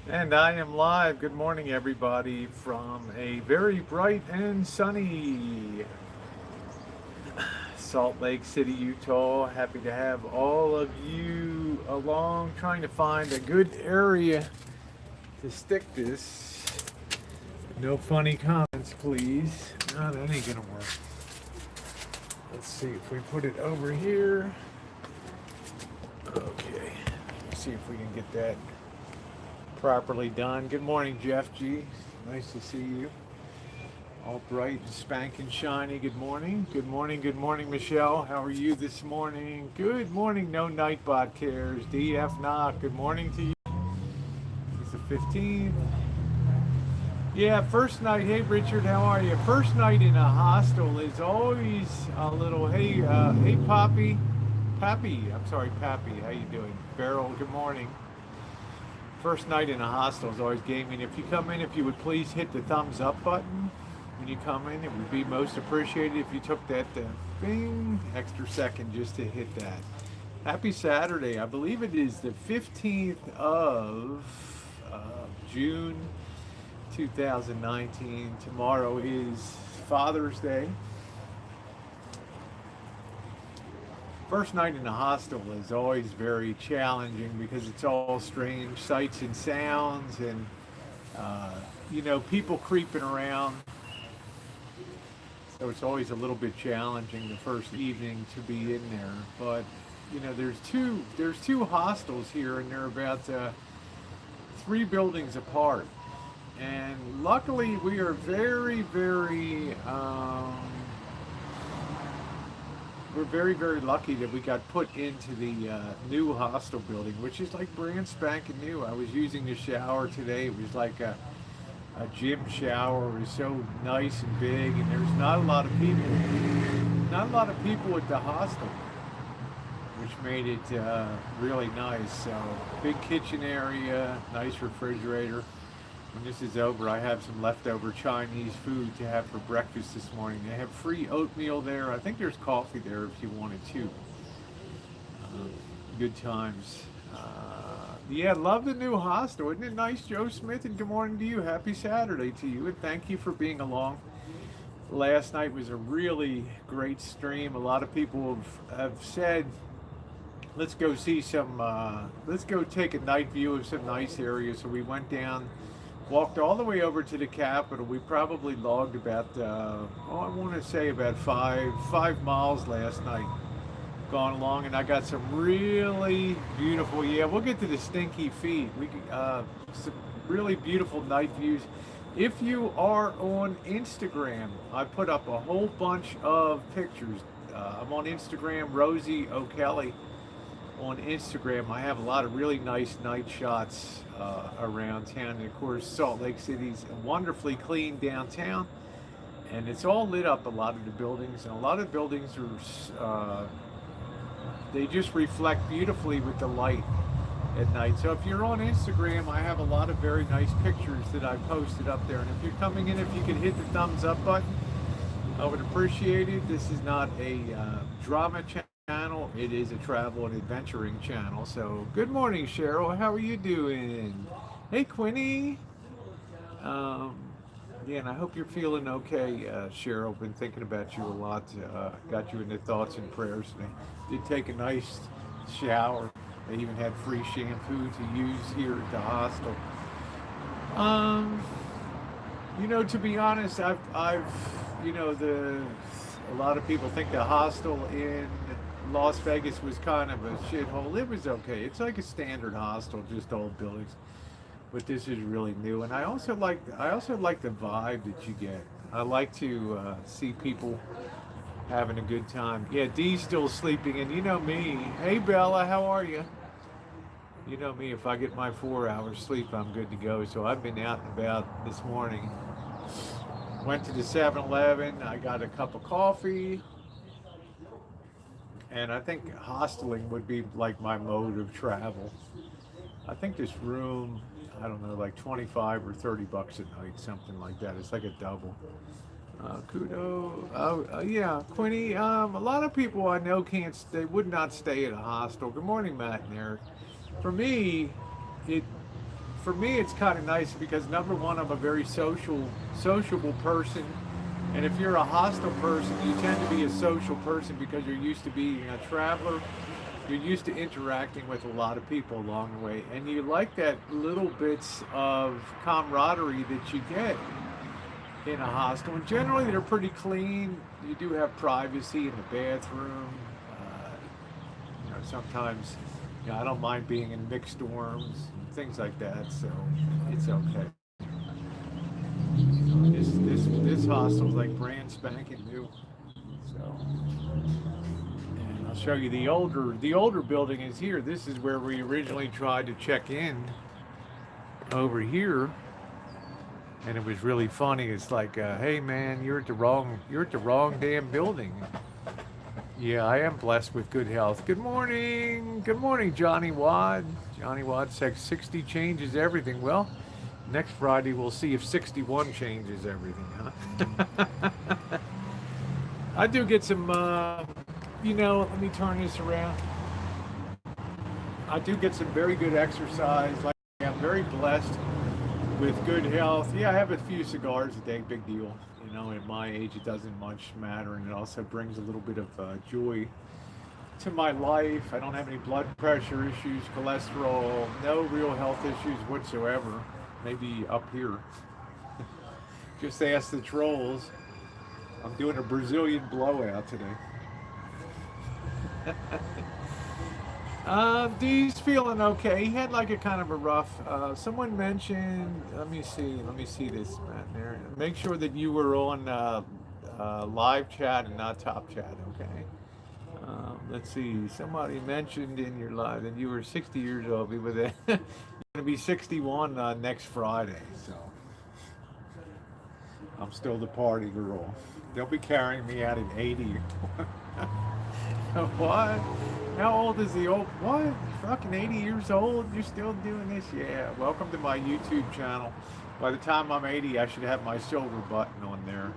And I am live. Good morning, everybody, from a very bright and sunny Salt Lake City, Utah. Happy to have all of you along, trying to find a good area to stick this. No funny comments, please. No, that ain't gonna work. Let's see if we put it over here. Okay. Let's see if we can get that properly done. Good morning, Jeff G. Nice to see you. All bright and spanking shiny. Good morning. Good morning. Good morning, Michelle. How are you this morning? Good morning. No Nightbot cares. DF Knock. Good morning to you. It's the 15th. Yeah, first night. Hey, Richard. How are you? First night in a hostel is always a little. Hey, Poppy. Pappy. I'm sorry, Pappy. How you doing? Beryl. Good morning. First night in a hostel is always gaming. If you come in, if you would please hit the thumbs up button when you come in. It would be most appreciated if you took that extra second just to hit that. Happy Saturday. I believe it is the 15th of June 2019. Tomorrow is Father's Day. First night in the hostel is always very challenging because it's all strange sights and sounds and people creeping around, so it's always a little bit challenging the first evening to be in there. But there's two hostels here, and they're about 3 buildings apart, and luckily we are very lucky that we got put into the new hostel building, which is like brand spanking new. I was using the shower today. It was like a gym shower. It was so nice and big, and there's not a lot of people. Not a lot of people at the hostel, which made it really nice. So big kitchen area, nice refrigerator. When this is over, I have some leftover Chinese food to have for breakfast this morning. They have free oatmeal there. I think there's coffee there if you wanted to. Good times. Yeah, love the new hostel. Isn't it nice, Joe Smith? And good morning to you. Happy Saturday to you. And thank you for being along. Last night was a really great stream. A lot of people have said, let's go see let's go take a night view of some nice areas. So we went down, walked all the way over to the Capitol. We probably logged about, I want to say about 5 miles last night. Gone along, and I got some really beautiful. Yeah, we'll get to the Stinky feed. Some really beautiful night views. If you are on Instagram, I put up a whole bunch of pictures. I'm on Instagram, Rosie O'Kelly on Instagram. I have a lot of really nice night shots around town. And of course, Salt Lake City's a wonderfully clean downtown, and it's all lit up, a lot of the buildings. And a lot of buildings are, they just reflect beautifully with the light at night. So if you're on Instagram, I have a lot of very nice pictures that I posted up there. And if you're coming in, if you could hit the thumbs up button, I would appreciate it. This is not a drama channel. It is a travel and adventuring channel. So good morning, Cheryl. How are you doing? Hey, Quinny. Yeah, and I hope you're feeling okay, Cheryl. Been thinking about you a lot. Got you into thoughts and prayers. And I did take a nice shower. They even had free shampoo to use here at the hostel. To be honest, I've, a lot of people think the hostel in Las Vegas was kind of a shithole. It was okay. It's like a standard hostel, just old buildings. But this is really new, and I also like the vibe that you get. I like to see people having a good time. Yeah, Dee's still sleeping, and you know me. Hey, Bella, how are you? You know me. If I get my 4 hours sleep, I'm good to go. So I've been out and about this morning. Went to the 7-Eleven. I got a cup of coffee, and I think hosteling would be like my mode of travel. I think this room, I don't know, like 25 or 30 bucks a night, something like that. It's like a double. Kudo. Yeah, Quinny. A lot of people I know would not stay at a hostel. Good morning, Matt and Eric. For me, it for me, it's kind of nice because number one, I'm a very sociable person. And if you're a hostile person, you tend to be a social person because you're used to being a traveler. You're used to interacting with a lot of people along the way. And you like that little bits of camaraderie that you get in a hostel. And generally, they're pretty clean. You do have privacy in the bathroom. Sometimes, I don't mind being in mixed dorms and things like that, so it's okay. This hostel's like brand spanking new. So, and I'll show you the older building is here. This is where we originally tried to check in over here, and it was really funny. It's like, hey man, you're at the wrong damn building. Yeah, I am blessed with good health. Good morning, Johnny Wad. Johnny Wad says 60 changes everything. Well, next Friday we'll see if 61 changes everything, huh? I do get some, let me turn this around. I do get some very good exercise. Like, I'm very blessed with good health. Yeah, I have a few cigars a day, big deal. At my age, it doesn't much matter, and it also brings a little bit of joy to my life. I don't have any blood pressure issues, cholesterol, no real health issues whatsoever. Maybe up here. Just ask the trolls. I'm doing a Brazilian blowout today. Dee's feeling okay. He had like a kind of a rough, someone mentioned, let me see this, Matt, there. Make sure that you were on live chat and not top chat, okay? Let's see, somebody mentioned in your live that you were 60 years old. You're going to be 61 next Friday, so I'm still the party girl. They'll be carrying me out at 80. What? How old is the old? What? Fucking 80 years old? You're still doing this? Yeah. Welcome to my YouTube channel. By the time I'm 80, I should have my silver button on there.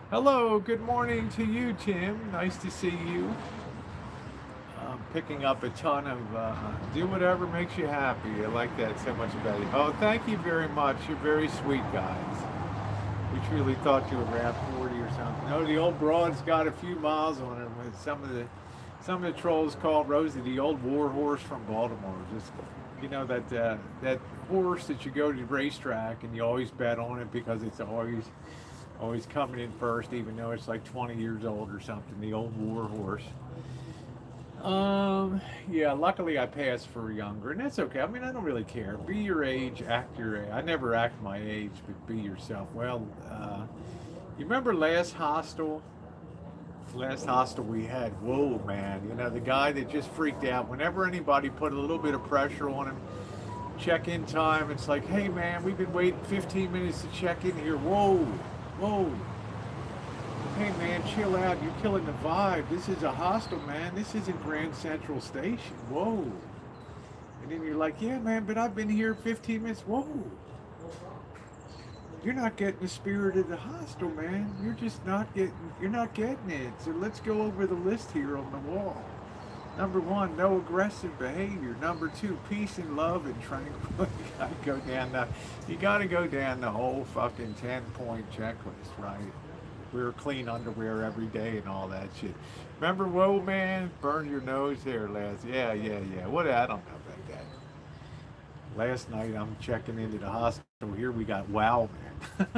Hello. Good morning to you, Tim. Nice to see you. I'm picking up a ton of do whatever makes you happy. I like that so much about you. Oh, thank you very much. You're very sweet, guys. We truly thought you were around 40 or something. No, the old broad's got a few miles on her with some of the trolls called Rosie the old war horse from Baltimore. Just that horse that you go to the racetrack and you always bet on it because it's always coming in first, even though it's like 20 years old or something. The old war horse. Yeah, luckily I passed for younger, and that's okay. I mean, I don't really care. Be your age, act your age. I never act my age, but be yourself. Well, you remember last hostel we had? Whoa, man. The guy that just freaked out whenever anybody put a little bit of pressure on him. Check-in time, it's like, hey, man, we've been waiting 15 minutes to check in here. Whoa. Hey, man, chill out. You're killing the vibe. This is a hostel, man. This isn't Grand Central Station. Whoa. And then you're like, yeah, man, but I've been here 15 minutes. Whoa. You're not getting the spirit of the hostel, man. You're not getting it. So let's go over the list here on the wall. Number 1, no aggressive behavior. Number 2, peace and love and tranquility. You gotta go down the whole fucking 10-point checklist, right? Wear clean underwear every day and all that shit. Remember, whoa, man, burn your nose hair last. Yeah. What? I don't know about that. Last night I'm checking into the hospital. Here we got wow, man.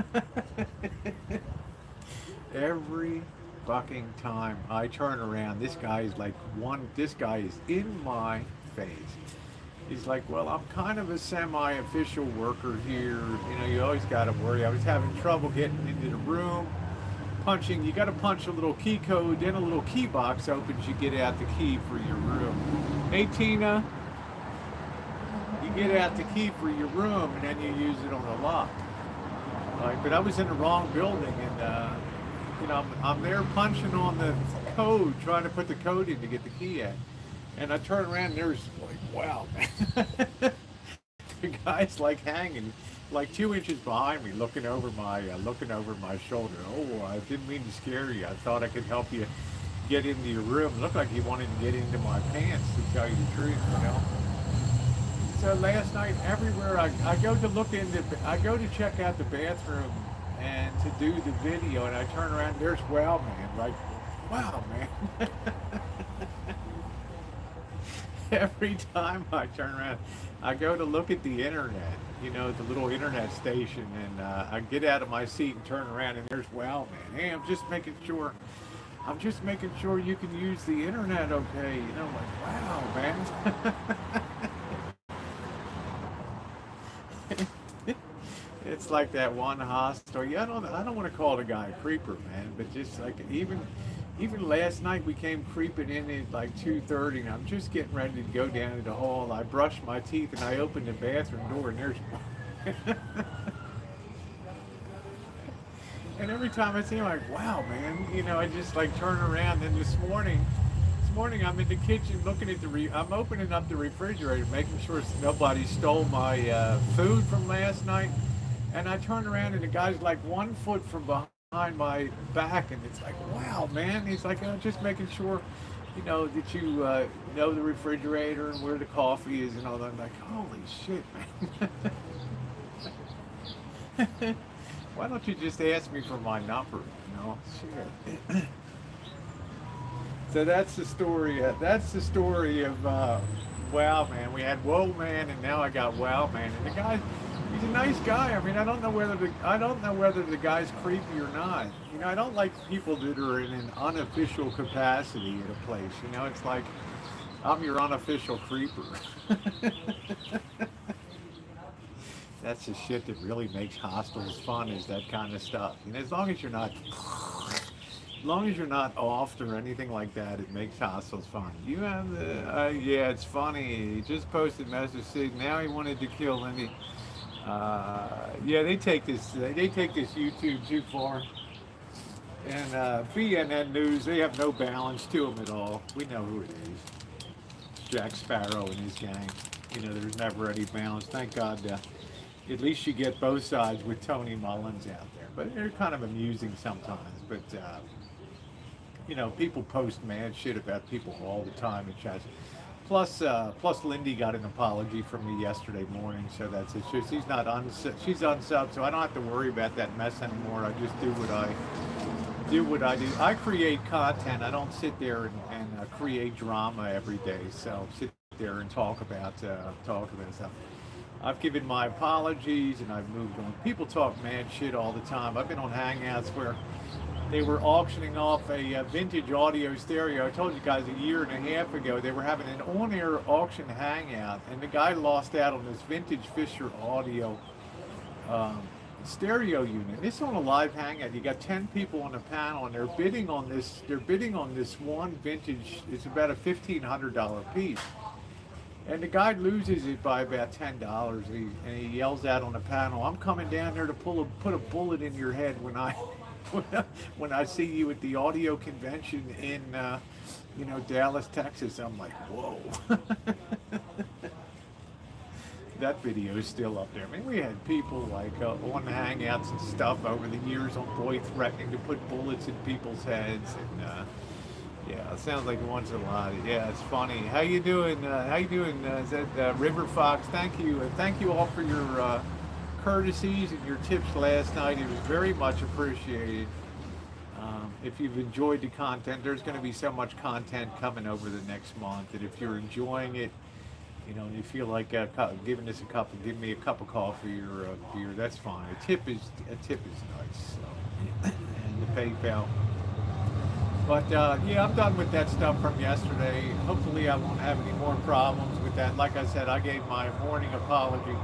Every fucking time I turn around, this guy is in my face. He's like, well, I'm kind of a semi-official worker here. You always got to worry. I was having trouble getting into the room. You got to punch a little key code, then a little key box opens, you get out the key for your room. Hey, Tina, you get out the key for your room, and then you use it on the lock. But I was in the wrong building, and I'm there punching on the code, trying to put the code in to get the key in. And I turn around, and there's like, wow, man. The guy's like hanging like 2 inches behind me, looking over my shoulder. Oh, I didn't mean to scare you. I thought I could help you get into your room. It looked like he wanted to get into my pants, to tell you the truth, So last night, everywhere I go to look into, I go to check out the bathroom and to do the video, and I turn around, there's Wow Man, like, wow man. Every time I turn around, I go to look at the internet, the little internet station, and I get out of my seat and turn around, and there's Wow Man. Hey, I'm just making sure you can use the internet okay. Like, wow, man. It's like that one hostel. Yeah, I don't want to call the guy a creeper, man, but just like even last night we came creeping in at like 2:30, and I'm just getting ready to go down to the hall. I brushed my teeth and I opened the bathroom door, and there's and every time I see him, I'm like, wow, man, I just like turn around. And this morning I'm in the kitchen looking at I'm opening up the refrigerator, making sure nobody stole my food from last night. And I turn around, and the guy's like 1 foot from behind my back, and it's like, wow, man. He's like, just making sure, that you know the refrigerator and where the coffee is and all that. I'm like, holy shit, man. Why don't you just ask me for my number? Shit. So that's the story. That's the story of Wow Man. We had Whoa Man, and now I got Wow Man. And the guy, he's a nice guy. I mean, I don't know whether the guy's creepy or not. I don't like people that are in an unofficial capacity at a place. It's like I'm your unofficial creeper. That's the shit that really makes hostels fun, is that kind of stuff. As long as you're not offed or anything like that, it makes hostels fun. You have the yeah, it's funny. He just posted message saying now he wanted to kill Lindy. Yeah, they take this YouTube too far. And BNN News, they have no balance to them at all. We know who it is. It's Jack Sparrow and his gang. There's never any balance. Thank God. At least you get both sides with Tony Mullins out there. But they're kind of amusing sometimes. But people post mad shit about people all the time in chats. Plus Lindy got an apology from me yesterday morning, so that's it. She's not she's unsubbed, so I don't have to worry about that mess anymore. I just do what I do. I create content. I don't sit there and create drama every day. So sit there and talk about stuff. I've given my apologies and I've moved on. People talk mad shit all the time. I've been on Hangouts where they were auctioning off a vintage audio stereo. I told you guys a year and a half ago they were having an on-air auction hangout, and the guy lost out on this vintage Fisher audio stereo unit. This is on a live hangout. You got 10 people on the panel, and they're bidding on this. They're bidding on this one vintage. It's about a $1,500 piece. And the guy loses it by about $10. And he yells out on the panel, "I'm coming down there to put a bullet in your head when I see you at the audio convention in Dallas, Texas." I'm like, whoa. That video is still up there. I mean, we had people like on the Hangouts and stuff over the years on Boy threatening to put bullets in people's heads, and yeah, it sounds like once in a while. Yeah, it's funny. How you doing? Is that River Fox? Thank you all for your courtesies and your tips last night. It was very much appreciated. If you've enjoyed the content, there's going to be so much content coming over the next month that if you're enjoying it, and you feel like giving me a cup of coffee or a beer, that's fine. A tip is nice. So. And the PayPal. But yeah, I'm done with that stuff from yesterday. Hopefully I won't have any more problems with that. Like I said, I gave my morning apology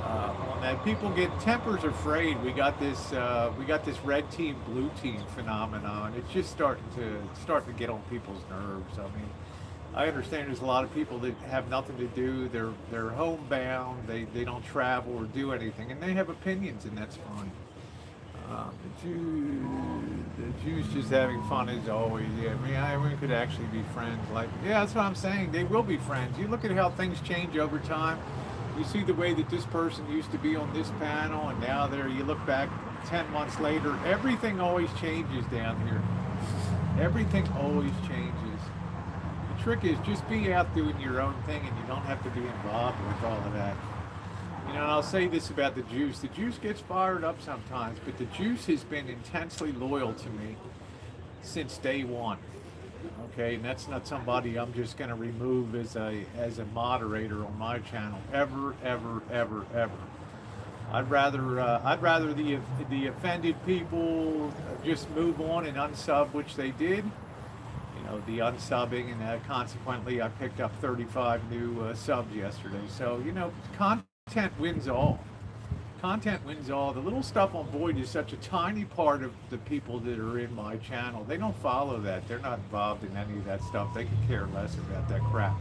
on that. People get tempers are frayed. We got this red team, blue team phenomenon. It's just starting to get on people's nerves. I mean, I understand there's a lot of people that have nothing to do. They're homebound. They don't travel or do anything, and they have opinions, and that's fine. The Jews just having fun as always. Yeah, I mean, everyone could actually be friends. Like, yeah, that's what I'm saying. They will be friends. You look at how things change over time. You see the way that this person used to be on this panel, and now you look back 10 months later. Everything always changes down here. Everything always changes. The trick is just be out doing your own thing, and you don't have to be involved with all of that. You know, and I'll say this about the juice. The juice gets fired up sometimes, but the juice has been intensely loyal to me since day one. Okay, and that's not somebody I'm just going to remove as a moderator on my channel ever, ever, ever, ever. I'd rather the offended people just move on and unsub, which they did. You know, the unsubbing, and consequently I picked up 35 new subs yesterday. So, you know, content wins all. Content wins all. The little stuff on Void is such a tiny part of the people that are in my channel. They don't follow that. They're not involved in any of that stuff. They could care less about that crap.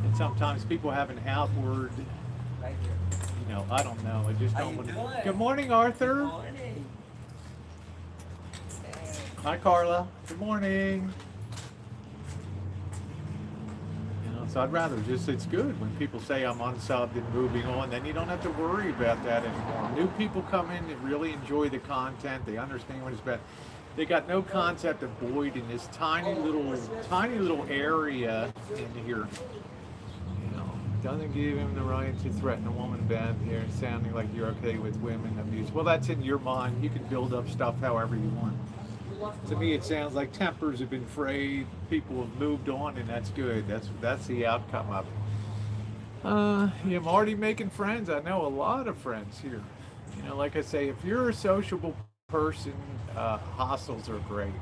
And sometimes people have an outward, you know, I don't know. I just don't want to. Good morning, Arthur. Good morning. Hi, Carla. Good morning. So I'd rather just, it's good when people say I'm unsubbed and moving on, then you don't have to worry about that anymore. New people come in that really enjoy the content, they understand what it's about. They got no concept of Void in this tiny little area in here. You know, doesn't give him the right to threaten a woman bad here, sounding like you're okay with women abuse. Well, that's in your mind. You can build up stuff however you want. To me, it sounds like tempers have been frayed, people have moved on, and that's good. That's the outcome of it. Yeah, I'm already making friends. I know a lot of friends here. You know, like I say, if you're a sociable person, hostels are great.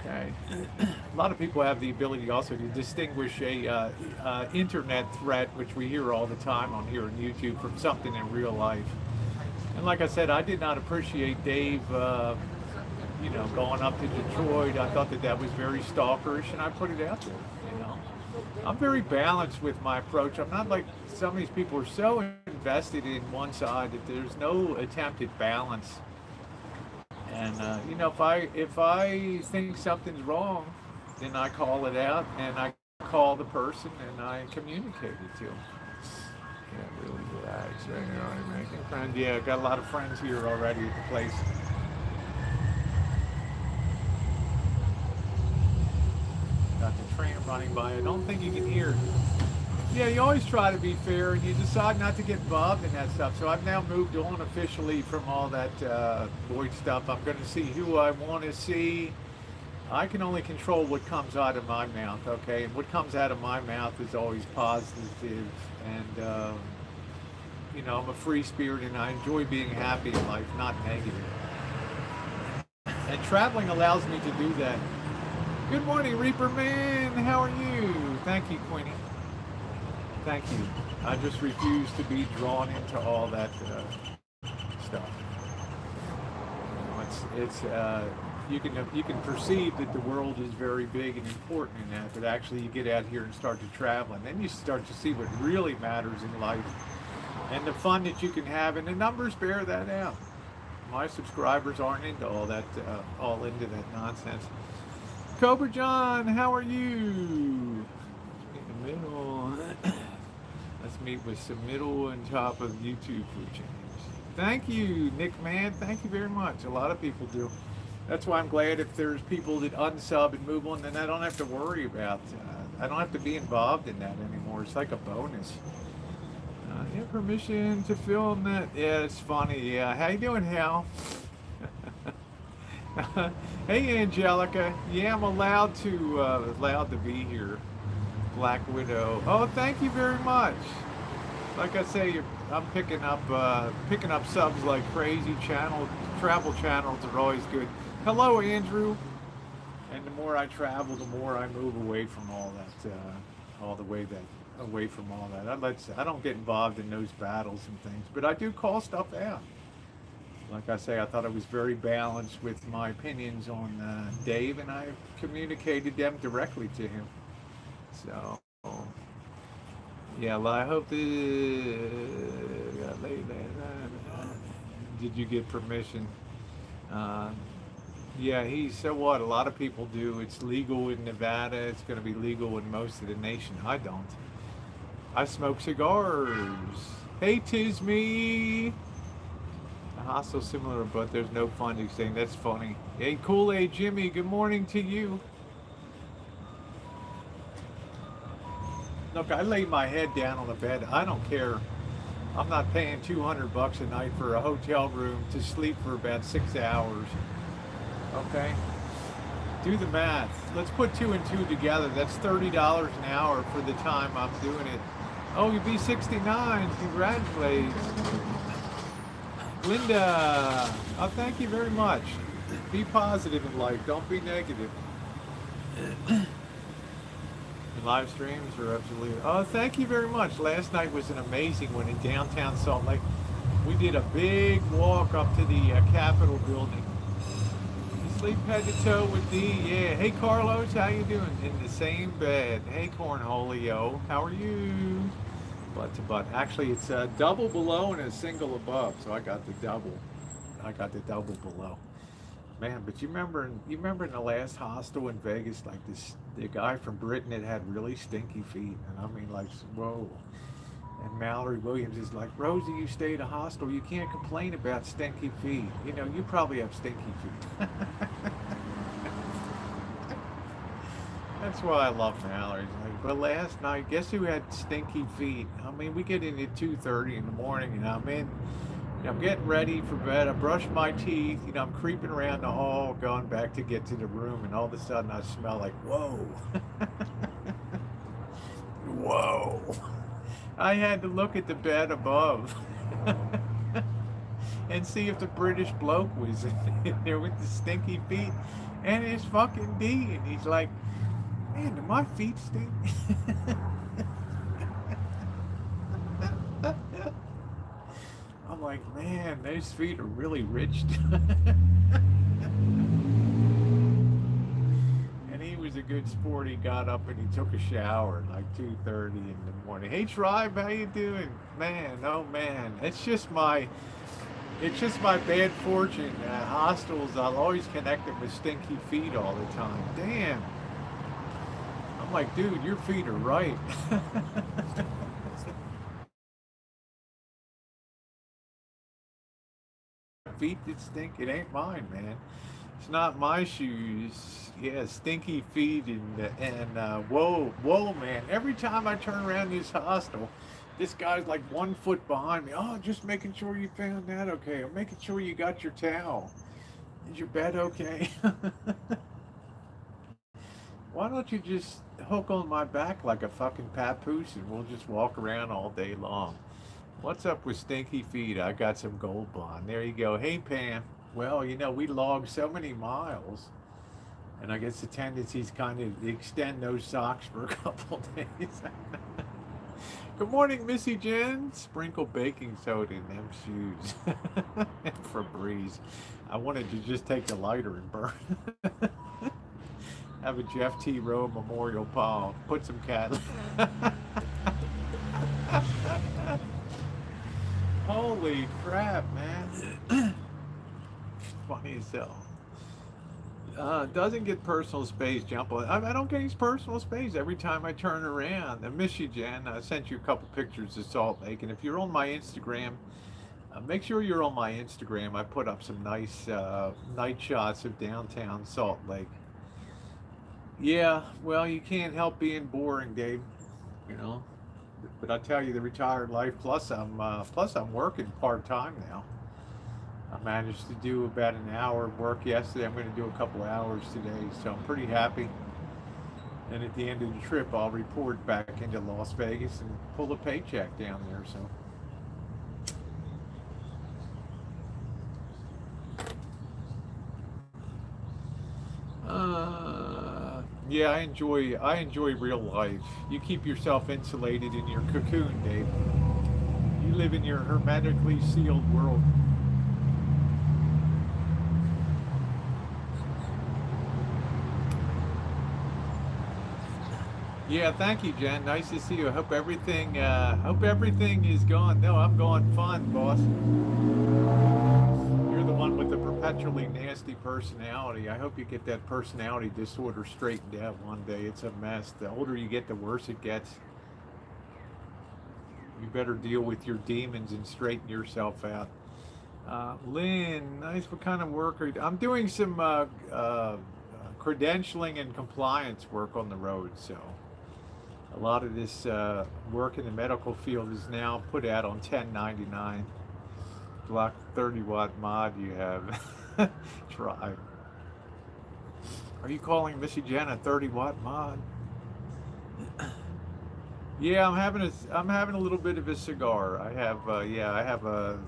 Okay. A lot of people have the ability also to distinguish a internet threat, which we hear all the time on here on YouTube, from something in real life. And like I said, I did not appreciate Dave you know, going up to Detroit. I thought that was very stalkerish, and I put it out there, you know. I'm very balanced with my approach. I'm not like some of these people are so invested in one side that there's no attempt at balance. And, you know, if I think something's wrong, then I call it out, and I call the person, and I communicate it to them. Yeah, really relax right now. I'm making friends. Yeah, got a lot of friends here already at the place. Got the train running by. I don't think you can hear. Yeah, you always try to be fair, and you decide not to get involved in that stuff. So I've now moved on officially from all that Void stuff. I'm going to see who I want to see. I can only control what comes out of my mouth, okay? And what comes out of my mouth is always positive. And, you know, I'm a free spirit, and I enjoy being happy in life, not negative. And traveling allows me to do that. Good morning, Reaper Man. How are you? Thank you, Queenie. Thank you. I just refuse to be drawn into all that stuff. You know, you can perceive that the world is very big and important in that, but actually you get out here and start to travel, and then you start to see what really matters in life and the fun that you can have, and the numbers bear that out. My subscribers aren't into all that, all into that nonsense. Cobra John, how are you? In the middle. Let's meet with some middle and top of YouTube food chains. Thank you, Nick Man. Thank you very much. A lot of people do. That's why I'm glad if there's people that unsub and move on, then I don't have to worry about. I don't have to be involved in that anymore. It's like a bonus. You have permission to film that? Yeah, it's funny. Yeah. How you doing, Hal? Hey, Angelica. Yeah, I'm allowed to be here. Black Widow. Oh, thank you very much. Like I say, I'm picking up subs like crazy. Travel channels are always good. Hello, Andrew. And the more I travel, the more I move away from all that, away from all that. I don't get involved in those battles and things, but I do call stuff out. Like I say, I thought I was very balanced with my opinions on Dave, and I communicated them directly to him. So, yeah, well, I hope did you get permission? Yeah, so what? A lot of people do. It's legal in Nevada. It's going to be legal in most of the nation. I don't. I smoke cigars. Hey, Tisme. The hostel's similar, but there's no funding. Saying that's funny. Hey, Kool-Aid Jimmy. Good morning to you. Look, I lay my head down on the bed. I don't care. I'm not paying $200 a night for a hotel room to sleep for about 6 hours. Okay? Do the math. Let's put 2 and 2 together. That's $30 an hour for the time I'm doing it. Oh, you'd be 69. Congratulations. Linda, oh, thank you very much. Be positive in life. Don't be negative. The live streams are absolutely... Oh, thank you very much. Last night was an amazing one in downtown Salt Lake. We did a big walk up to the Capitol building. You sleep head to toe with D. Yeah. Hey, Carlos, how you doing? In the same bed. Hey, Cornholio, how are you? Butt to butt. Actually, it's a double below and a single above, so I got the double. I got the double below. Man, but you remember in the last hostel in Vegas, like the guy from Britain that had really stinky feet, and I mean, like, whoa. And Mallory Williams is like, Rosie, you stay at a hostel, you can't complain about stinky feet. You know, you probably have stinky feet. That's why I love Mallory. Like, but last night, guess who had stinky feet? I mean, we get in at 2:30 in the morning, and I'm getting ready for bed. I brush my teeth. You know, I'm creeping around the hall, going back to get to the room, and all of a sudden I smell like, whoa. Whoa. I had to look at the bed above and see if the British bloke was in there with the stinky feet. And it's fucking D. And he's like, man, do my feet stink? I'm like, man, those feet are really rich. And he was a good sport. He got up and he took a shower at like 2:30 in the morning. Hey, Tribe, how you doing? Man, oh man, it's just my bad fortune. Hostels, I'll always connect them with stinky feet all the time. Damn. I'm like, dude, your feet are right. Feet that stink, it ain't mine, man. It's not my shoes. Yeah, stinky feet and whoa, man. Every time I turn around this hostel, this guy's like 1 foot behind me. Oh, just making sure you found that okay. I'm making sure you got your towel. Is your bed okay? Why don't you just hook on my back like a fucking papoose and we'll just walk around all day long? What's up with stinky feet? I got some Gold Bond. There you go. Hey, Pam. Well, you know, we logged so many miles, and I guess the tendency is kind of extend those socks for a couple days. Good morning, Missy Jenn. Sprinkle baking soda in them shoes. And Febreze. I wanted to just take the lighter and burn. Have a Jeff T. Rowe memorial pile. Put some cat. Holy crap, man. Funny as hell. Doesn't get personal space, jump on. I don't get his personal space every time I turn around. I miss you, Jen. I sent you a couple pictures of Salt Lake, and if you're on my Instagram, make sure you're on my Instagram. I put up some nice night shots of downtown Salt Lake. Yeah, well, you can't help being boring, Dave. You know. But I tell you, the retired life. Plus, I'm working part time now. I managed to do about an hour of work yesterday. I'm going to do a couple hours today, so I'm pretty happy. And at the end of the trip, I'll report back into Las Vegas and pull a paycheck down there. So. Yeah, I enjoy real life. You keep yourself insulated in your cocoon, Dave. You live in your hermetically sealed world. Yeah, thank you, Jen. Nice to see you. I hope everything is going. No, I'm going fun, boss. You're the one with the perpetually nasty personality. I hope you get that personality disorder straightened out one day. It's a mess. The older you get, the worse it gets. You better deal with your demons and straighten yourself out. Lynn, nice. What kind of work are you doing? I'm doing some credentialing and compliance work on the road, so a A lot of this work in the medical field is now put out on 1099. Block 30-watt mod you have. Try. Are you calling Missy Jenn a 30-watt mod? Yeah, I'm having a little bit of a cigar. I have a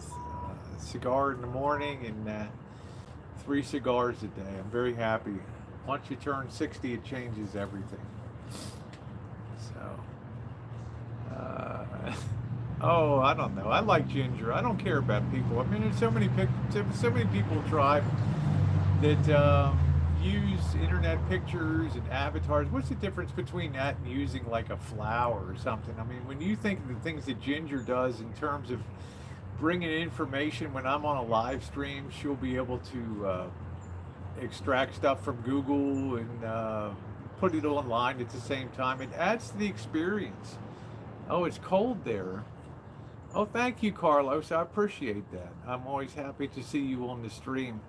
cigar in the morning and 3 cigars a day. I'm very happy. Once you turn 60, it changes everything. So, oh, I don't know. I like ginger. I don't care about people. I mean, there's so many people try that use internet pictures and avatars. What's the difference between that and using like a flower or something? I mean, when you think of the things that Ginger does in terms of bringing information, when I'm on a live stream, she'll be able to extract stuff from Google and put it online at the same time. It adds to the experience. Oh, it's cold there. Oh, thank you, Carlos. I appreciate that. I'm always happy to see you on the stream.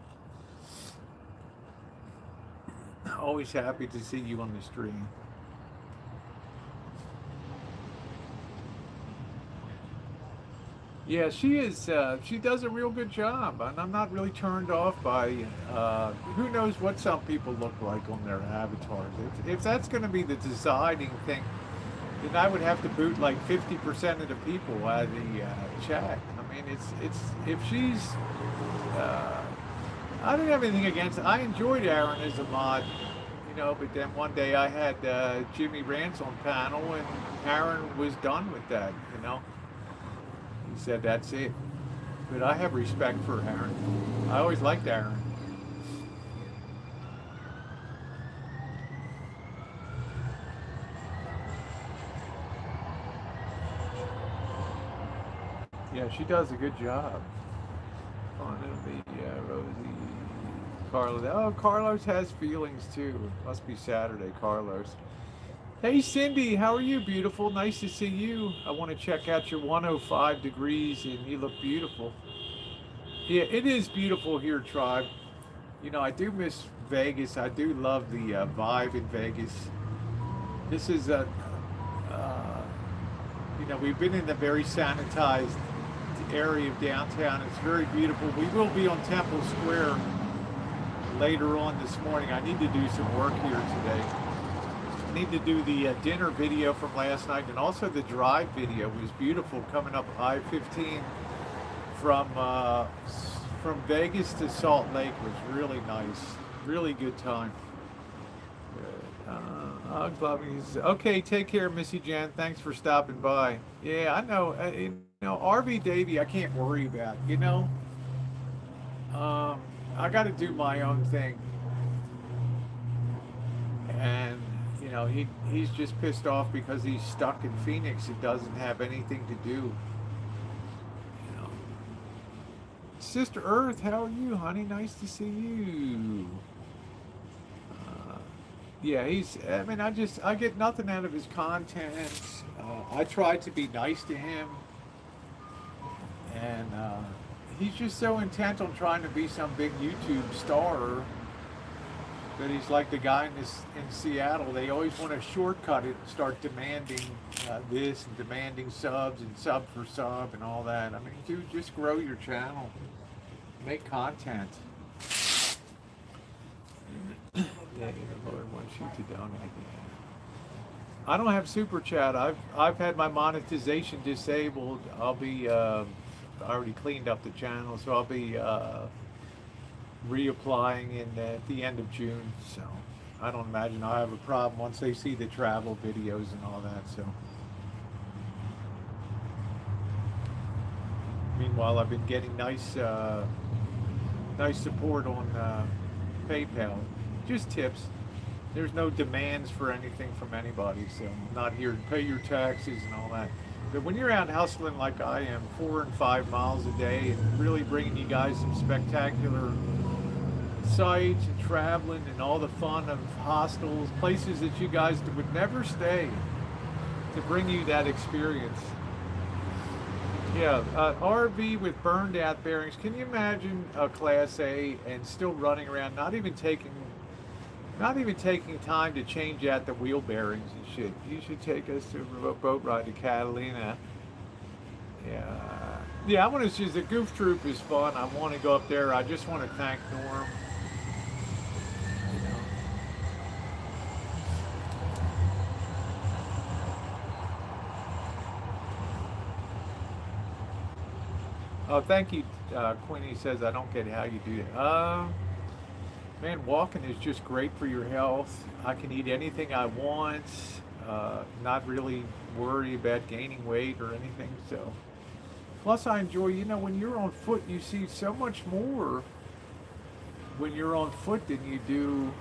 Always happy to see you on the stream. Yeah, she is. She does a real good job, and I'm not really turned off by. Who knows what some people look like on their avatars? If that's going to be the deciding thing, then I would have to boot like 50% of the people out of the chat. I mean, it's if she's. I don't have anything against it. I enjoyed Aaron as a mod, but then one day I had Jimmy Rance on panel, and Aaron was done with that, He said, that's it. But I have respect for Aaron. I always liked Aaron. Yeah, she does a good job. Oh, it'll be Rosie. Carlos. Oh, Carlos has feelings too. Must be Saturday, Carlos. Hey, Cindy, how are you, beautiful? Nice to see you. I want to check out your 105 degrees, and you look beautiful. Yeah, it is beautiful here, Tribe. I do miss Vegas. I do love the vibe in Vegas. This is we've been in a very sanitized area of downtown. It's very beautiful. We will be on Temple Square later on this morning. I need to do some work here today. I need to do the dinner video from last night, and also the drive video was beautiful, coming up I-15 from Vegas to Salt Lake was really nice. Really good time. Okay, take care, Missy Jenn. Thanks for stopping by. Yeah, I know. RV Davey, I can't worry about. I got to do my own thing, and he's just pissed off because he's stuck in Phoenix. It doesn't have anything to do. Sister Earth, how are you, honey? Nice to see you. Yeah, I get nothing out of his content. I try to be nice to him, and he's just so intent on trying to be some big YouTube star that he's like the guy in Seattle. They always want to shortcut it and start demanding this and demanding subs and sub for sub and all that. I mean, dude, just grow your channel, make content. The Lord wants you to donate. I don't have super chat. I've had my monetization disabled. I'll be I already cleaned up the channel, so I'll be reapplying at the end of June. So I don't imagine I'll have a problem once they see the travel videos and all that. So meanwhile, I've been getting nice support on PayPal. Just tips. There's no demands for anything from anybody, so I'm not here to pay your taxes and all that. But when you're out hustling like I am, 4 and 5 miles a day, and really bringing you guys some spectacular sights and traveling and all the fun of hostels, places that you guys would never stay, to bring you that experience. Yeah, RV with burned out bearings. Can you imagine a Class A and still running around, not even taking Not even taking time to change out the wheel bearings and shit. You should take us to a boat ride to Catalina. Yeah, I want to see the Goof Troop is fun. I want to go up there. I just want to thank Norm. Oh, thank you. Queenie says, I don't get how you do that. Man, walking is just great for your health. I can eat anything I want. Not really worry about gaining weight or anything. So, plus I enjoy, when you're on foot, you see so much more when you're on foot than you do.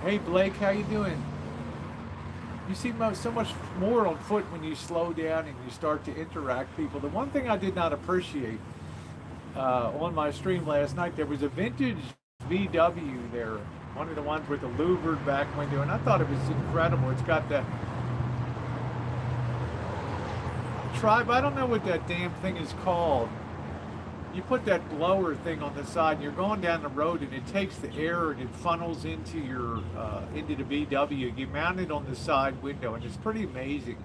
Hey Blake, how you doing? You see so much more on foot when you slow down and you start to interact people. The one thing I did not appreciate on my stream last night, there was a vintage VW there, one of the ones with the louvered back window, and I thought it was incredible. It's got that Tribe, I don't know what that damn thing is called. You put that blower thing on the side and you're going down the road and it takes the air and it funnels into your into the VW. You mount it on the side window and it's pretty amazing.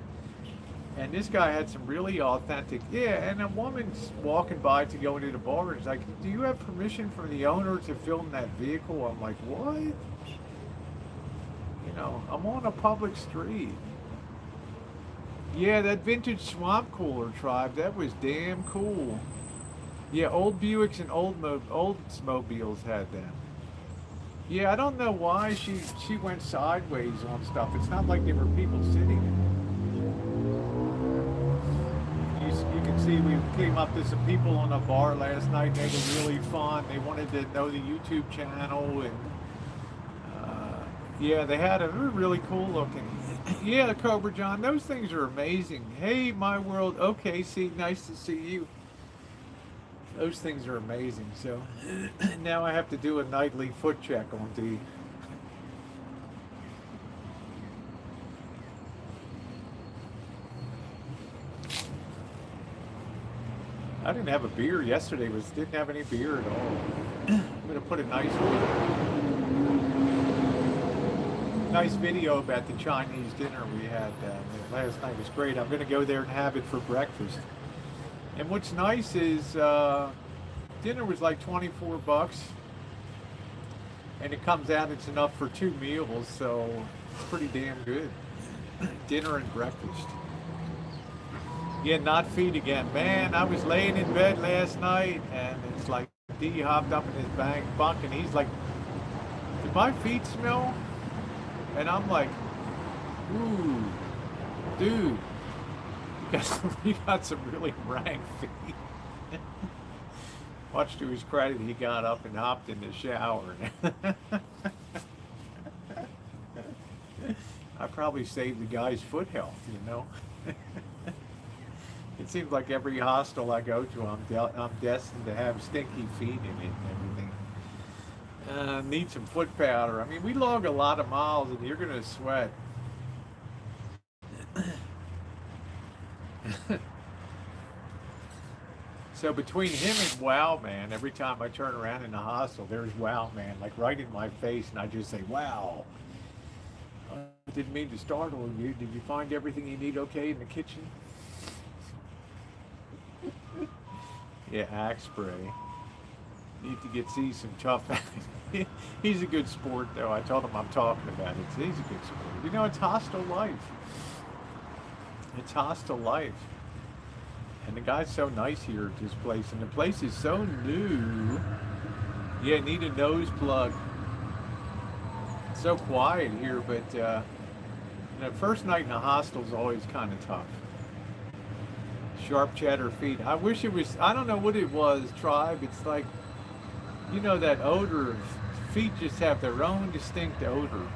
And this guy had some really authentic, and a woman's walking by to go into the bar and is like, do you have permission from the owner to film that vehicle? I'm like, what? I'm on a public street. Yeah, that vintage swamp cooler, Tribe, that was damn cool. Yeah, old Buicks and Oldsmobiles had that. Yeah, I don't know why she went sideways on stuff. It's not like there were people sitting in it. You can see we came up to some people on a bar last night. They were really fun. They wanted to know the YouTube channel, and yeah, they were really cool looking. Yeah, Cobra John, those things are amazing. Hey, my world. Okay, nice to see you. Those things are amazing. So now I have to do a nightly foot check on the. I didn't have a beer yesterday. Didn't have any beer at all. I'm gonna put a nice video about the Chinese dinner we had last night. It was great. I'm gonna go there and have it for breakfast. And what's nice is dinner was like $24, and it comes out it's enough for 2 meals, so it's pretty damn good. Dinner and breakfast. Yeah, not feet again. Man, I was laying in bed last night, and it's like D hopped up in his bunk, and he's like, "Did my feet smell?" And I'm like, "Ooh, dude, you got some really rank feet." Much to his credit, he got up and hopped in the shower. I probably saved the guy's foot health, It seems like every hostel I go to, I'm destined to have stinky feet in it and everything. Need some foot powder. I mean, we log a lot of miles, and you're going to sweat. So between him and Wow Man, every time I turn around in the hostel, there's Wow Man, like right in my face, and I just say, "Wow. I didn't mean to startle you. Did you find everything you need okay in the kitchen?" Yeah, axe spray. Need to see some tough. He's a good sport, though. I told him I'm talking about it. So he's a good sport. It's hostile life. It's hostile life. And the guy's so nice here at this place. And the place is so new. Yeah, need a nose plug. It's so quiet here, but first night in a hostel is always kind of tough. Sharp cheddar feet. I wish it was, I don't know what it was, Tribe. It's like, that odor. Feet just have their own distinct odor.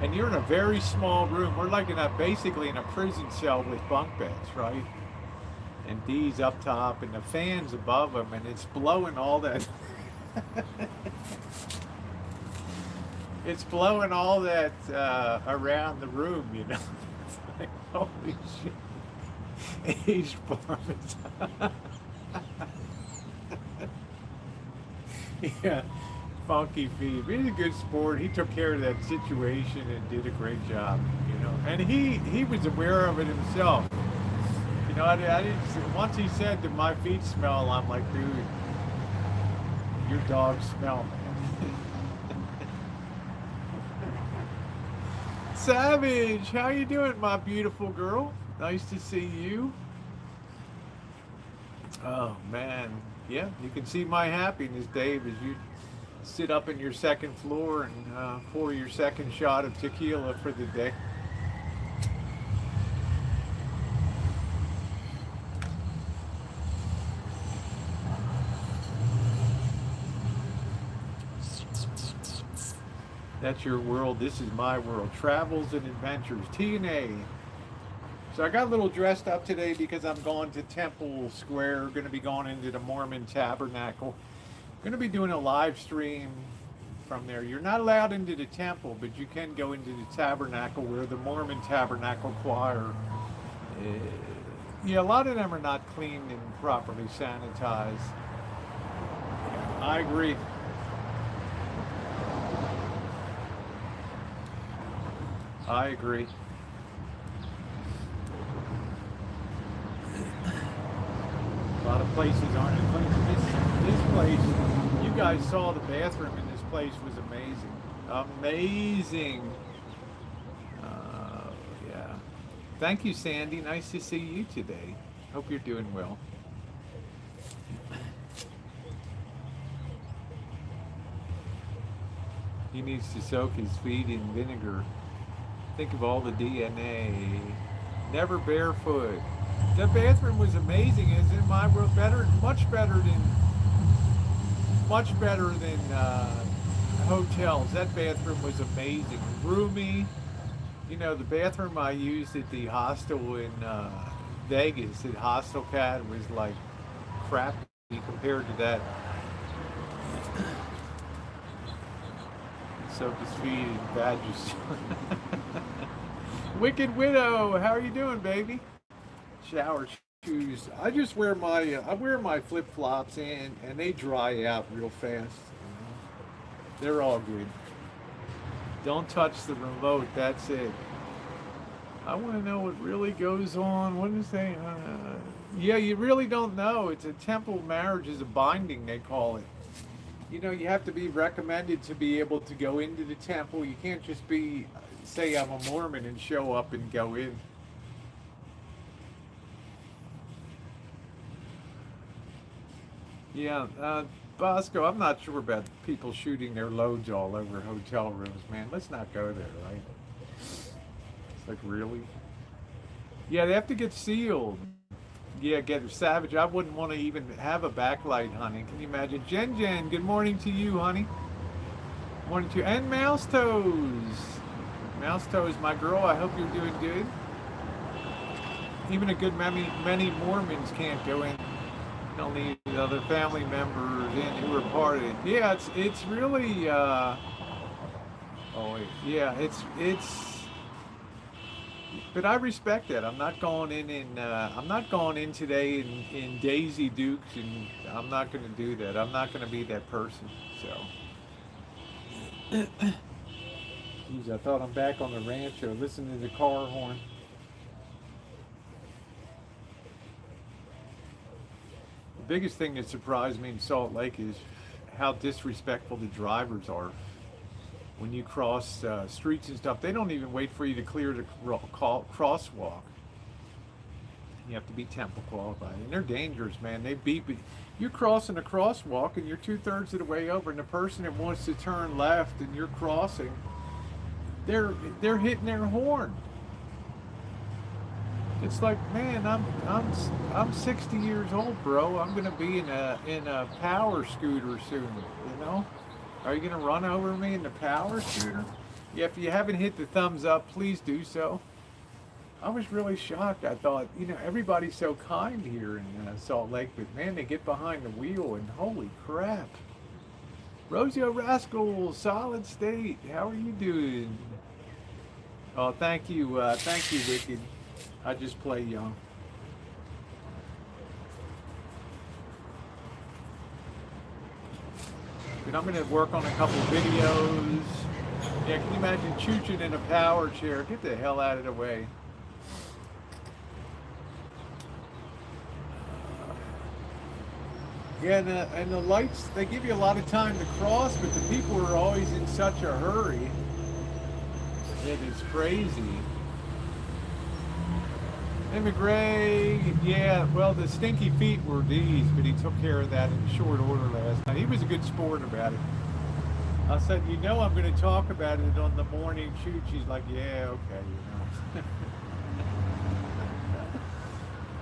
And you're in a very small room. We're like basically in a prison cell with bunk beds, right? And D's up top and the fan's above them, and it's blowing all that. It's blowing all that around the room, It's like, holy shit. Aged parmesan. Yeah, funky feet. He's a good sport. He took care of that situation and did a great job, you know. And he was aware of it himself. You know, I didn't, once he said that my feet smell, I'm like, dude, your dogs smell, man. Savage, how you doing, my beautiful girl? Nice to see you. Oh, man. Yeah, you can see my happiness, Dave, as you sit up in your second floor and pour your second shot of tequila for the day. That's your world. This is my world. Travels and adventures. TNA. So I got a little dressed up today because I'm going to Temple Square. Going to be going into the Mormon Tabernacle. Going to be doing a live stream from there. You're not allowed into the temple, but you can go into the tabernacle where the Mormon Tabernacle Choir. Yeah, a lot of them are not cleaned and properly sanitized. I agree. I agree. A lot of places aren't clean. This place, you guys saw the bathroom in this place was amazing. Amazing. Yeah. Thank you, Sandy. Nice to see you today. Hope you're doing well. He needs to soak his feet in vinegar. Think of all the DNA. Never barefoot. The bathroom was amazing, isn't it? My world better, much better than hotels. That bathroom was amazing, roomy. You know, the bathroom I used at the hostel in Vegas, at Hostel Cat, was like crappy compared to that. Soak his feet in badges. Wicked Widow, how are you doing, baby? Shower shoes. I just wear my flip flops and they dry out real fast. They're all good. Don't touch the remote. That's it. I want to know what really goes on. What is they? Yeah, you really don't know. It's a temple marriage is a binding, they call it. You know, you have to be recommended to be able to go into the temple. You can't just say I'm a Mormon and show up and go in. Yeah, Bosco, I'm not sure about people shooting their loads all over hotel rooms, man. Let's not go there, right? It's like, really? Yeah, they have to get sealed. Yeah, get Savage. I wouldn't want to even have a backlight, honey. Can you imagine? Jen, good morning to you, honey. Morning to you. And Mouse Toes. Mouse Toes, my girl, I hope you're doing good. Even a good many Mormons can't go in. Don't need other family members in who are part of it. Yeah, it's really but I respect that. I'm not going in today in Daisy Dukes, and I'm not going to do that. I'm not going to be that person. So, geez, I thought I'm back on the Rancho. Listen to the car horn. The biggest thing that surprised me in Salt Lake is how disrespectful the drivers are. When you cross streets and stuff, they don't even wait for you to clear the crosswalk. You have to be temple qualified, and they're dangerous, man. They beep it. You're crossing a crosswalk, and you're 2/3 of the way over, and the person that wants to turn left, and you're crossing, they're hitting their horn. It's like, man, I'm 60 years old, bro. I'm gonna be in a power scooter soon, you know. Are you going to run over me in the power scooter? Yeah, if you haven't hit the thumbs up, please do so. I was really shocked. I thought, you know, everybody's so kind here in Salt Lake, but man, they get behind the wheel and holy crap. Rosie Rascal, solid state. How are you doing? Oh, thank you, Wicked. I just play young. and I'm going to work on a couple videos. Yeah, can you imagine chooching in a power chair? Get the hell out of the way. Yeah, and the lights, they give you a lot of time to cross, but the people are always in such a hurry. It is crazy. Hey, McGray, yeah, well, the stinky feet were these, but he took care of that in short order last night. He was a good sport about it. I said, you know, I'm going to talk about it on the morning shoot. She's like, yeah, okay, you know.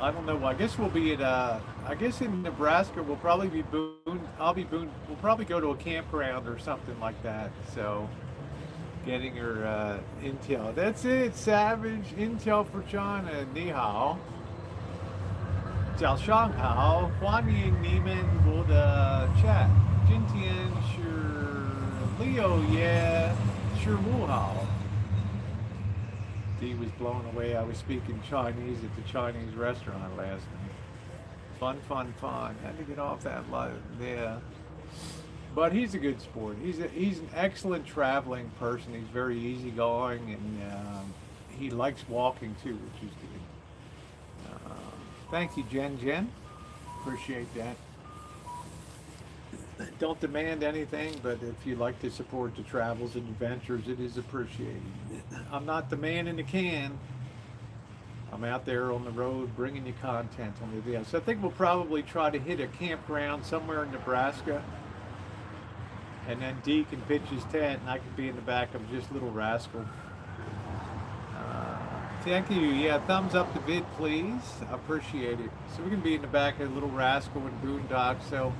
I don't know. I guess we'll be at, I guess in Nebraska, we'll probably be Boone. I'll be Boone. We'll probably go to a campground or something like that. So, getting her intel. That's it, Savage. Intel for China. Ni hao. Jiao shang hao. Huan yin nimen wo de chat. Jin tian shi Leo yeah. Shi wu hao. He was blown away. I was speaking Chinese at the Chinese restaurant last night. Fun, fun, fun. Had to get off that live. Yeah. But he's a good sport. He's an excellent traveling person. He's very easygoing, and he likes walking too, which is good. Thank you, Jen. Appreciate that. Don't demand anything, but if you like to support the travels and adventures, it is appreciated. I'm not the man in the can. I'm out there on the road bringing you content on the video. So I think we'll probably try to hit a campground somewhere in Nebraska. And then Dee can pitch his tent, and I can be in the back of just Little Rascal. Thank you. Yeah, thumbs up the vid, please. I appreciate it. So we can be in the back of Little Rascal and Boondocks, so,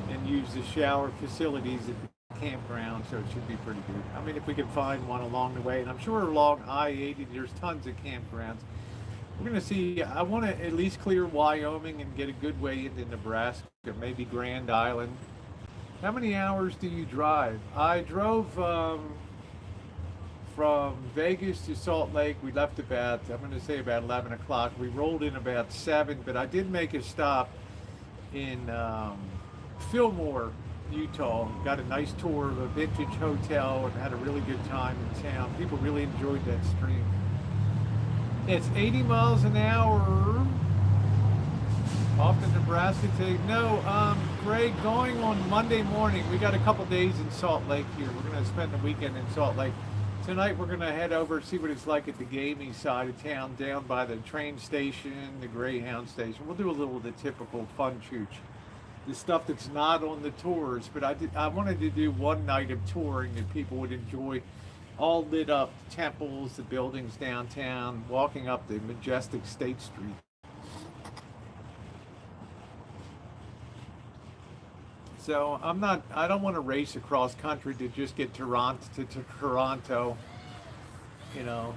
and use the shower facilities at the campground, so it should be pretty good. I mean, if we can find one along the way, and I'm sure along I-80 there's tons of campgrounds. We're going to see. I want to at least clear Wyoming and get a good way into Nebraska, maybe Grand Island. How many hours do you drive? I drove from Vegas to Salt Lake. We left about, I'm going to say about 11 o'clock. We rolled in about 7, but I did make a stop in Fillmore, Utah. Got a nice tour of a vintage hotel and had a really good time in town. People really enjoyed that stream. It's 80 miles an hour off to Nebraska today. No, Greg, going on Monday morning. We got a couple days in Salt Lake here. We're going to spend the weekend in Salt Lake. Tonight we're going to head over, see what it's like at the gaming side of town, down by the train station, the Greyhound station. We'll do a little of the typical fun chooch. The stuff that's not on the tours, but I wanted to do one night of touring that people would enjoy. All lit up temples, the buildings downtown, walking up the majestic State Street. So I don't want to race across country to just get Toronto to Toronto, you know.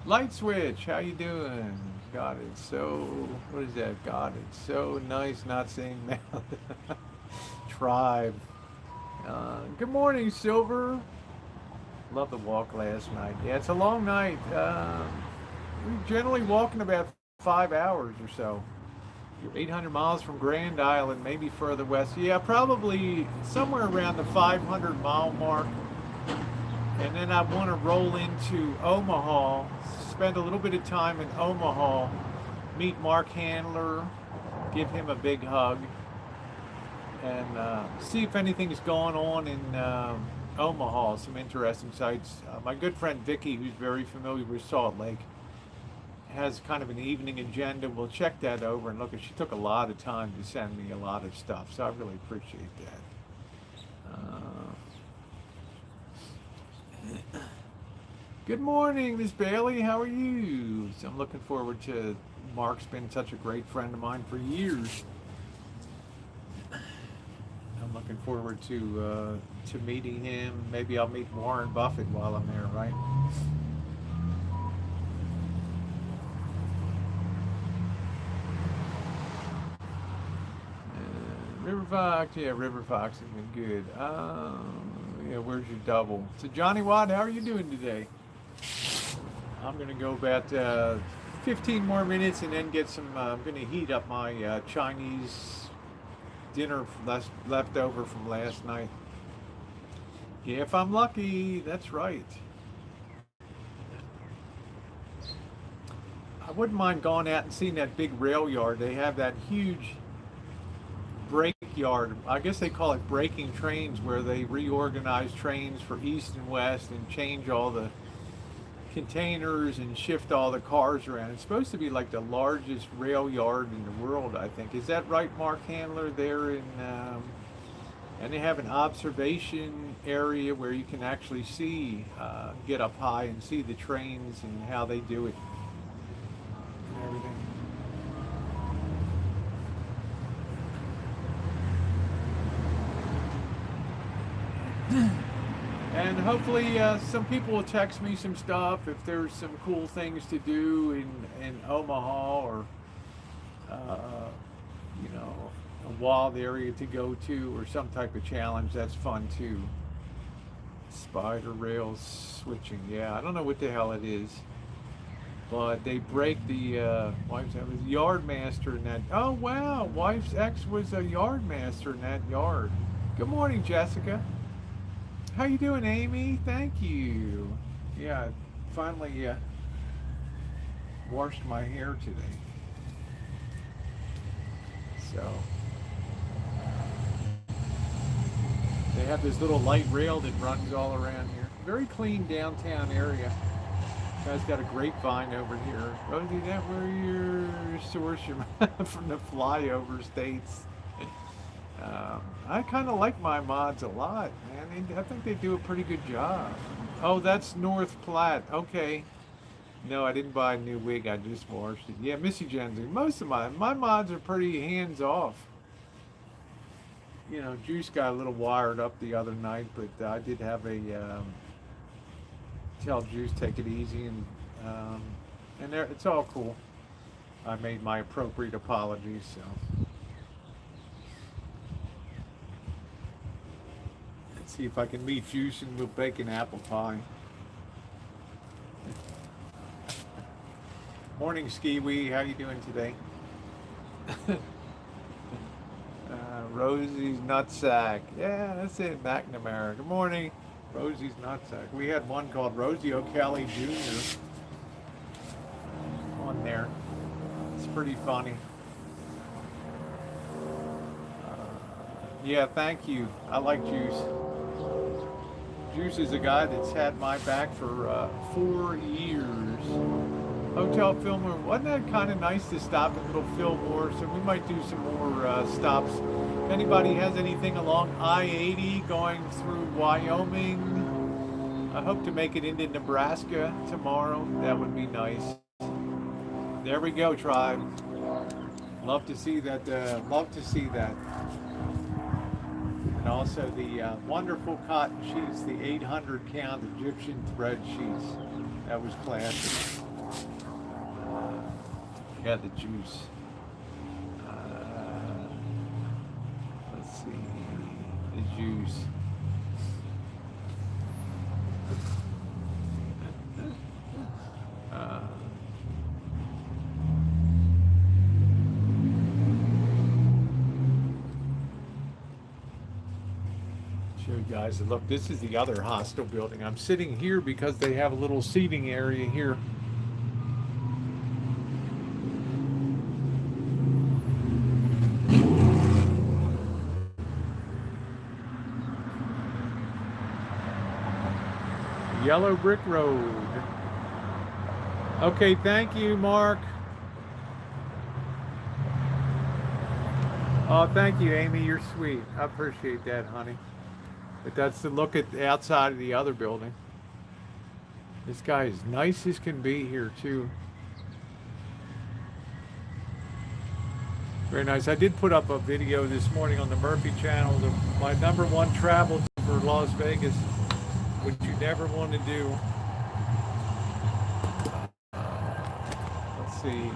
Light Switch, how you doing? God, it's so, what is that? God, it's so nice not seeing that. Tribe. Good morning, Silver. Love the walk last night. Yeah, it's a long night. We're generally walking about 5 hours or so. You're 800 miles from Grand Island, maybe further west. Yeah, probably somewhere around the 500-mile mark. And then I want to roll into Omaha, spend a little bit of time in Omaha, meet Mark Handler, give him a big hug, and see if anything's going on in Omaha, some interesting sites. My good friend Vicky, who's very familiar with Salt Lake, has kind of an evening agenda. We'll check that over and look at. She took a lot of time to send me a lot of stuff, so I really appreciate that. Good morning, Miss Bailey. How are you? So I'm looking forward to. Mark's been such a great friend of mine for years. I'm looking forward to meeting him. Maybe I'll meet Warren Buffett while I'm there, right? River Fox, yeah, River Fox has been good. Yeah, where's your double? So Johnny Watt, how are you doing today? I'm gonna go about 15 more minutes and then get some, I'm going to heat up my Chinese dinner left over from last night. Yeah, if I'm lucky, that's right. I wouldn't mind going out and seeing that big rail yard. They have that huge break yard. I guess they call it breaking trains, where they reorganize trains for east and west and change all the containers and shift all the cars around. It's supposed to be like the largest rail yard in the world, I think. Is that right, Mark Handler? There in, and they have an observation area where you can actually see, get up high and see the trains and how they do it and everything. And hopefully some people will text me some stuff if there's some cool things to do in Omaha, or you know, a wild area to go to, or some type of challenge. That's fun too. Spider rails switching. Yeah, I don't know what the hell it is, but they break the wife's was yard master in that. Oh wow, wife's ex was a yard master in that yard. Good morning, Jessica. How you doing, Amy? Thank you. Yeah, I finally washed my hair today. So they have this little light rail that runs all around here. Very clean downtown area. Guys got a grapevine over here. Rosie, is that where your source from the flyover states? I kind of like my mods a lot, man. I think they do a pretty good job. Oh, that's North Platte. Okay. No, I didn't buy a new wig. I just washed it. Yeah, Missy Jenn. Most of my mods are pretty hands off. You know, Juice got a little wired up the other night, but I did have a tell Juice take it easy, and there, it's all cool. I made my appropriate apologies, so. See if I can meet Juice and we'll bake an apple pie. Morning, Skiwee. How you doing today? Rosie's Nutsack. Yeah, that's it. McNamara. Good morning. Rosie's Nutsack. We had one called Rosie O'Kelly Jr. on there. It's pretty funny. Yeah, thank you. I like Juice. Juice is a guy that's had my back for 4 years. Hotel Fillmore, wasn't that kind of nice to stop at Little Fillmore? So we might do some more stops. If anybody has anything along I-80 going through Wyoming, I hope to make it into Nebraska tomorrow. That would be nice. There we go, tribe. Love to see that. Love to see that. And also the wonderful cotton sheets, the 800 count Egyptian thread sheets. That was classic. Yeah, the Juice. Let's see, the Juice. Show you guys, look, this is the other Hostel building. I'm sitting here because they have a little seating area here. Yellow Brick Road. Okay, thank you, Mark. Oh, thank you, Amy. You're sweet. I appreciate that, honey. But that's the look at the outside of the other building. This guy is nice as can be here, too. Very nice. I did put up a video this morning on the Murphy channel. My #1 travel for Las Vegas, which you never want to do. Let's see.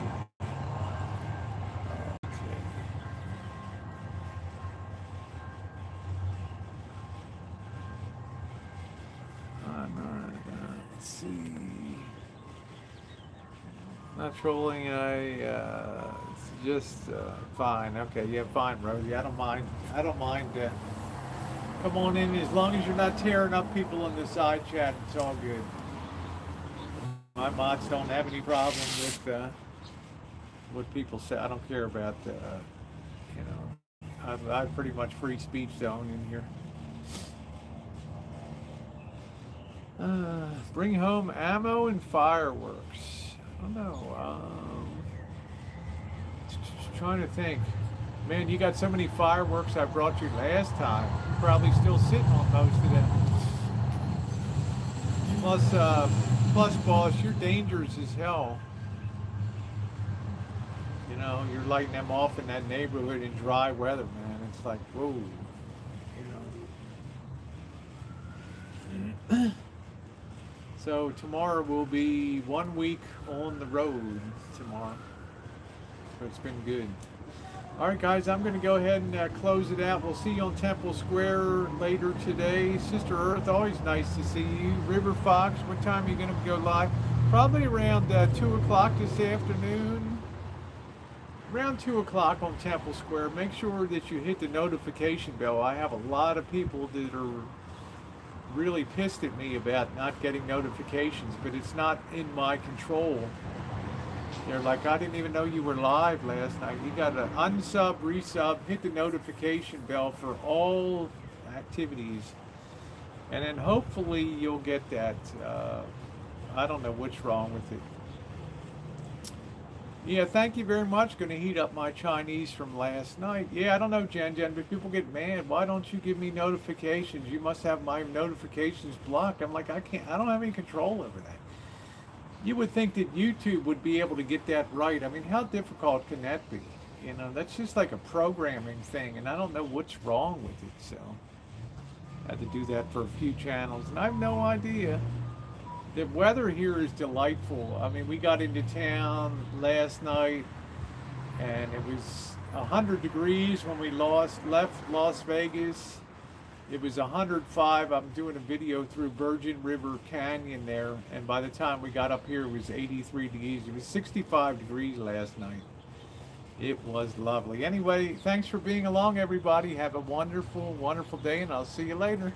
Let's see. Not trolling. It's just fine. Okay, yeah, fine, Rosie. I don't mind. I don't mind. Come on in as long as you're not tearing up people in the side chat. It's all good. My mods don't have any problem with what people say. I don't care about. You know, I pretty much free speech zone in here. Bring home ammo and fireworks. I don't know. Trying to think. Man, you got so many fireworks I brought you last time. You're probably still sitting on most of them. Plus, boss, you're dangerous as hell. You know, you're lighting them off in that neighborhood in dry weather, man. It's like, whoa. You know. So tomorrow will be 1 week on the road tomorrow. So it's been good. All right, guys, I'm going to go ahead and close it out. We'll see you on Temple Square later today. Sister Earth, always nice to see you. River Fox, what time are you going to go live? Probably around 2 o'clock this afternoon. Around 2 o'clock on Temple Square. Make sure that you hit the notification bell. I have a lot of people that are really pissed at me about not getting notifications, but it's not in my control. They're like, I didn't even know you were live last night. You got to unsub, resub, hit the notification bell for all activities, and then hopefully you'll get that. I don't know what's wrong with it. Yeah, thank you very much. Going to heat up my Chinese from last night. Yeah, I don't know, Jen, but people get mad. Why don't you give me notifications? You must have my notifications blocked. I'm like, I don't have any control over that. You would think that YouTube would be able to get that right. I mean, how difficult can that be? You know, that's just like a programming thing, and I don't know what's wrong with it. So I had to do that for a few channels, and I have no idea. The weather here is delightful. I mean, we got into town last night, and it was 100 degrees when we left Las Vegas. It was 105. I'm doing a video through Virgin River Canyon there, and by the time we got up here, it was 83 degrees. It was 65 degrees last night. It was lovely. Anyway, thanks for being along, everybody. Have a wonderful, wonderful day, and I'll see you later.